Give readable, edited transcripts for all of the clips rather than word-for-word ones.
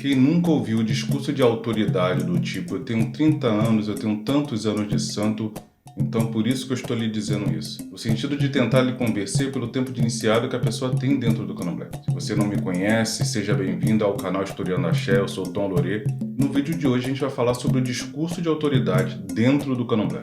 Quem nunca ouviu o discurso de autoridade do tipo, eu tenho 30 anos, eu tenho tantos anos de santo, então por isso que eu estou lhe dizendo isso. No sentido de tentar lhe convencer pelo tempo de iniciado que a pessoa tem dentro do candomblé. Se você não me conhece, seja bem-vindo ao canal Historiando Axé, eu sou o Tom Lorê. No vídeo de hoje a gente vai falar sobre o discurso de autoridade dentro do candomblé.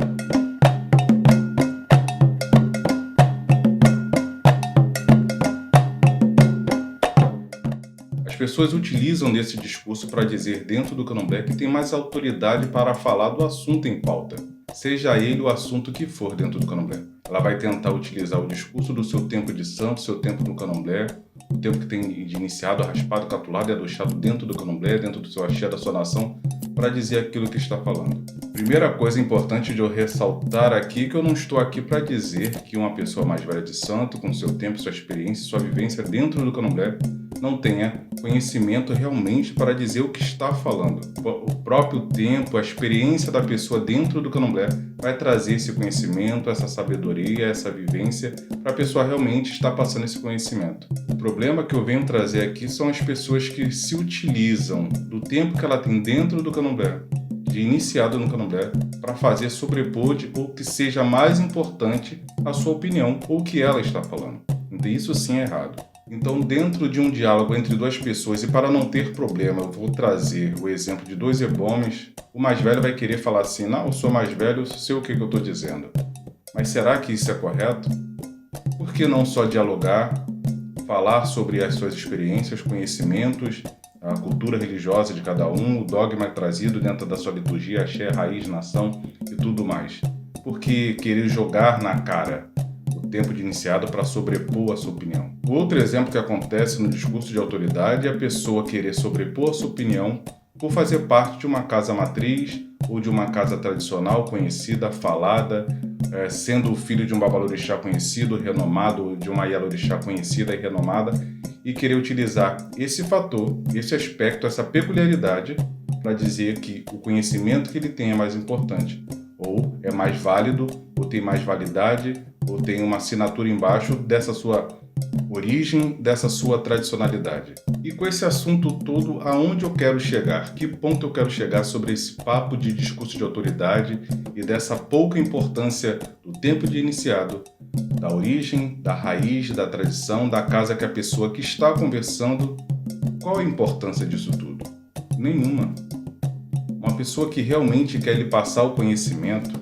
As pessoas utilizam desse discurso para dizer dentro do candomblé que tem mais autoridade para falar do assunto em pauta, seja ele o assunto que for dentro do candomblé. Ela vai tentar utilizar o discurso do seu tempo de santo, seu tempo no candomblé, o tempo que tem de iniciado, raspado, catulado e adochado dentro do candomblé, dentro do seu axé, da sua nação, para dizer aquilo que está falando. Primeira coisa importante de eu ressaltar aqui é que eu não estou aqui para dizer que uma pessoa mais velha de santo, com seu tempo, sua experiência, sua vivência dentro do candomblé, não tenha conhecimento realmente para dizer o que está falando. O próprio tempo, a experiência da pessoa dentro do candomblé vai trazer esse conhecimento, essa sabedoria, essa vivência para a pessoa realmente estar passando esse conhecimento. O problema que eu venho trazer aqui são as pessoas que se utilizam do tempo que ela tem dentro do candomblé, de iniciado no candomblé, para fazer sobrepor ou que seja mais importante a sua opinião ou o que ela está falando. Então isso sim é errado. Então, dentro de um diálogo entre duas pessoas, e para não ter problema, eu vou trazer o exemplo de dois ebomes, o mais velho vai querer falar assim, não, eu sou mais velho, eu sei o que eu estou dizendo. Mas será que isso é correto? Por que não só dialogar, falar sobre as suas experiências, conhecimentos, a cultura religiosa de cada um, o dogma trazido dentro da sua liturgia, axé, raiz, nação e tudo mais? Por que querer jogar na cara o tempo de iniciado para sobrepor a sua opinião? O outro exemplo que acontece no discurso de autoridade é a pessoa querer sobrepor a sua opinião por fazer parte de uma casa matriz ou de uma casa tradicional conhecida, falada, sendo o filho de um babalorixá conhecido, renomado, de uma ialorixá conhecida e renomada, e querer utilizar esse fator, esse aspecto, essa peculiaridade para dizer que o conhecimento que ele tem é mais importante, ou é mais válido, ou tem mais validade, ou tem uma assinatura embaixo dessa sua origem, dessa sua tradicionalidade. E com esse assunto todo, aonde eu quero chegar? Que ponto eu quero chegar sobre esse papo de discurso de autoridade e dessa pouca importância do tempo de iniciado, da origem, da raiz, da tradição, da casa que a pessoa que está conversando, qual a importância disso tudo? Nenhuma. Uma pessoa que realmente quer lhe passar o conhecimento,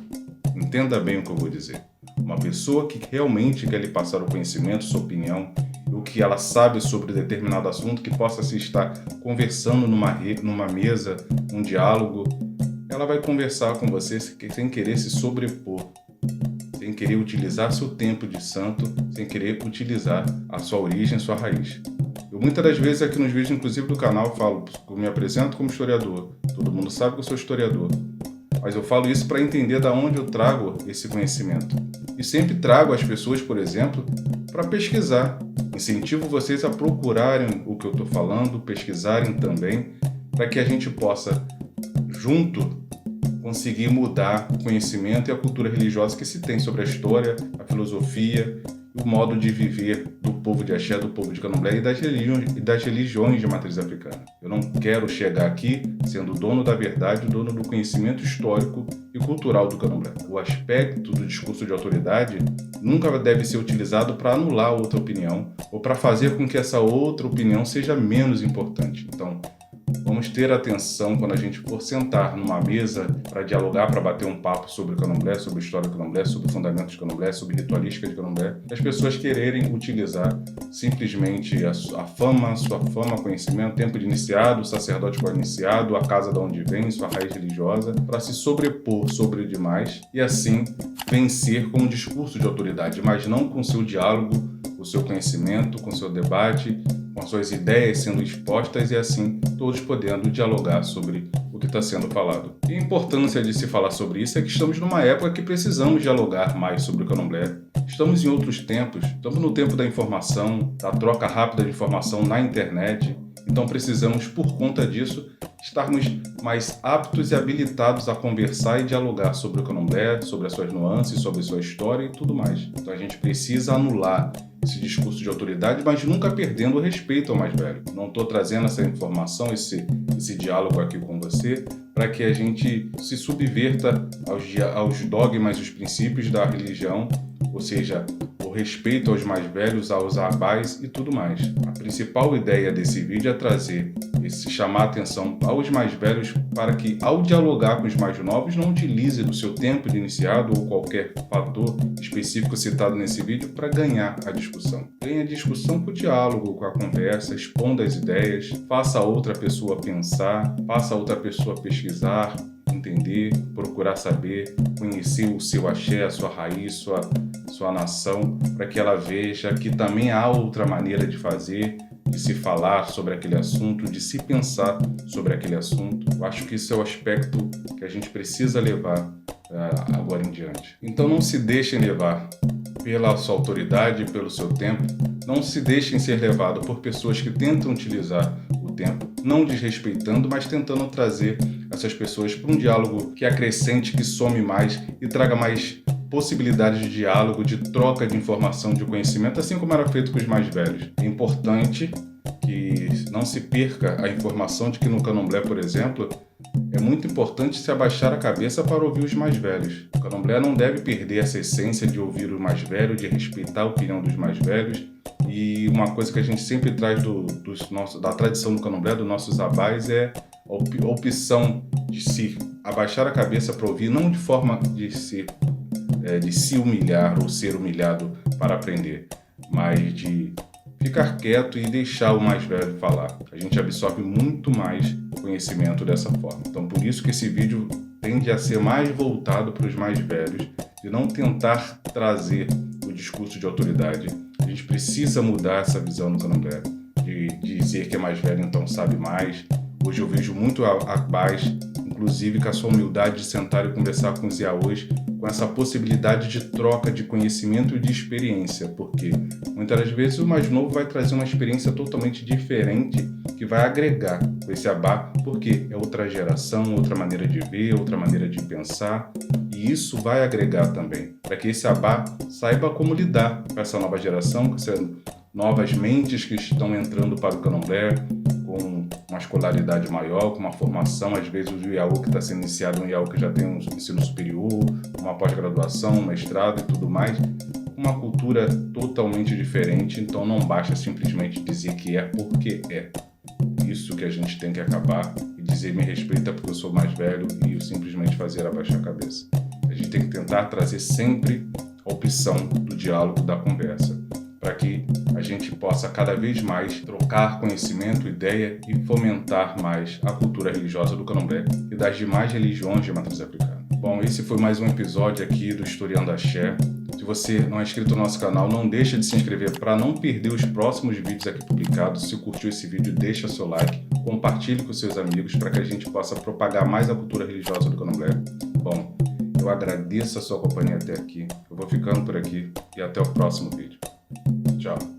entenda bem o que eu vou dizer. Uma pessoa que realmente quer lhe passar o conhecimento, sua opinião, o que ela sabe sobre determinado assunto, que possa se estar conversando numa mesa, um diálogo, ela vai conversar com você sem querer se sobrepor, sem querer utilizar seu tempo de santo, sem querer utilizar a sua origem, sua raiz. Eu muitas das vezes aqui nos vídeos, inclusive do canal, eu me apresento como historiador. Todo mundo sabe que eu sou historiador. Mas eu falo isso para entender de onde eu trago esse conhecimento. E sempre trago as pessoas, por exemplo, para pesquisar. Incentivo vocês a procurarem o que eu estou falando, pesquisarem também, para que a gente possa, junto, conseguir mudar o conhecimento e a cultura religiosa que se tem sobre a história, a filosofia e o modo de viver do povo de axé, do povo de candomblé e das religiões de matriz africana. Eu não quero chegar aqui sendo dono da verdade, dono do conhecimento histórico e cultural do candomblé. O aspecto do discurso de autoridade nunca deve ser utilizado para anular outra opinião ou para fazer com que essa outra opinião seja menos importante. Então, vamos ter atenção quando a gente for sentar numa mesa para dialogar, para bater um papo sobre o candomblé, sobre a história do candomblé, sobre fundamentos do candomblé, sobre ritualística de candomblé, as pessoas quererem utilizar simplesmente a sua fama, conhecimento, tempo de iniciado, o sacerdote para iniciado, a casa de onde vem, sua raiz religiosa, para se sobrepor sobre o demais e assim vencer com um discurso de autoridade, mas não com seu diálogo, com o seu conhecimento, com o seu debate, com as suas ideias sendo expostas e assim todos podendo dialogar sobre o que está sendo falado. E a importância de se falar sobre isso é que estamos numa época que precisamos dialogar mais sobre o candomblé. Estamos em outros tempos, estamos no tempo da informação, da troca rápida de informação na internet Então precisamos, por conta disso, estarmos mais aptos e habilitados a conversar e dialogar sobre o candomblé, sobre as suas nuances, sobre a sua história e tudo mais. Então a gente precisa anular esse discurso de autoridade, mas nunca perdendo o respeito ao mais velho. Não estou trazendo essa informação, esse diálogo aqui com você, para que a gente se subverta aos dogmas e os princípios da religião, ou seja, o respeito aos mais velhos, aos abás e tudo mais. A principal ideia desse vídeo é chamar a atenção aos mais velhos para que, ao dialogar com os mais novos, não utilize do seu tempo de iniciado ou qualquer fator específico citado nesse vídeo para ganhar a discussão. Ganhe a discussão com o diálogo, com a conversa, exponda as ideias, faça a outra pessoa pensar, faça a outra pessoa pesquisar, entender, procurar saber, conhecer o seu axé, a sua raiz, sua nação, para que ela veja que também há outra maneira de fazer, de se falar sobre aquele assunto, de se pensar sobre aquele assunto. Eu acho que isso é o aspecto que a gente precisa levar agora em diante. Então não se deixem levar pela sua autoridade, pelo seu tempo, não se deixem ser levados por pessoas que tentam utilizar o tempo, não desrespeitando, mas tentando trazer essas pessoas para um diálogo que acrescente, que some mais e traga mais possibilidades de diálogo, de troca de informação, de conhecimento, assim como era feito com os mais velhos. É importante que não se perca a informação de que no candomblé, por exemplo, é muito importante se abaixar a cabeça para ouvir os mais velhos. O candomblé não deve perder essa essência de ouvir o mais velho, de respeitar a opinião dos mais velhos. E uma coisa que a gente sempre traz da tradição do candomblé, dos nossos abás, é a opção de se abaixar a cabeça para ouvir, não de forma de se humilhar ou ser humilhado para aprender, mas de ficar quieto e deixar o mais velho falar. A gente absorve muito mais conhecimento dessa forma. Então, por isso que esse vídeo tende a ser mais voltado para os mais velhos e não tentar trazer o discurso de autoridade. A gente precisa mudar essa visão no candomblé, de dizer que é mais velho, então sabe mais. Hoje eu vejo muito abás, inclusive com a sua humildade de sentar e conversar com os iaôs, com essa possibilidade de troca de conhecimento e de experiência, porque muitas das vezes o mais novo vai trazer uma experiência totalmente diferente que vai agregar com esse abá, porque é outra geração, outra maneira de ver, outra maneira de pensar, e isso vai agregar também, para que esse abá saiba como lidar com essa nova geração, com essas novas mentes que estão entrando para o candomblé, com uma escolaridade maior, com uma formação, às vezes o iaô que está sendo iniciado, um iaô que já tem um ensino superior, uma pós-graduação, um mestrado e tudo mais, uma cultura totalmente diferente, então não basta simplesmente dizer que é porque é. Isso que a gente tem que acabar e dizer me respeita porque eu sou mais velho e eu simplesmente fazer abaixar a cabeça. A gente tem que tentar trazer sempre a opção do diálogo, da conversa, para que a gente possa cada vez mais trocar conhecimento, ideia e fomentar mais a cultura religiosa do candomblé e das demais religiões de matriz africana. Bom, esse foi mais um episódio aqui do Historiando Axé. Se você não é inscrito no nosso canal, não deixa de se inscrever para não perder os próximos vídeos aqui publicados. Se curtiu esse vídeo, deixa seu like, compartilhe com seus amigos para que a gente possa propagar mais a cultura religiosa do candomblé. Bom, eu agradeço a sua companhia até aqui. Eu vou ficando por aqui e até o próximo vídeo. Tchau.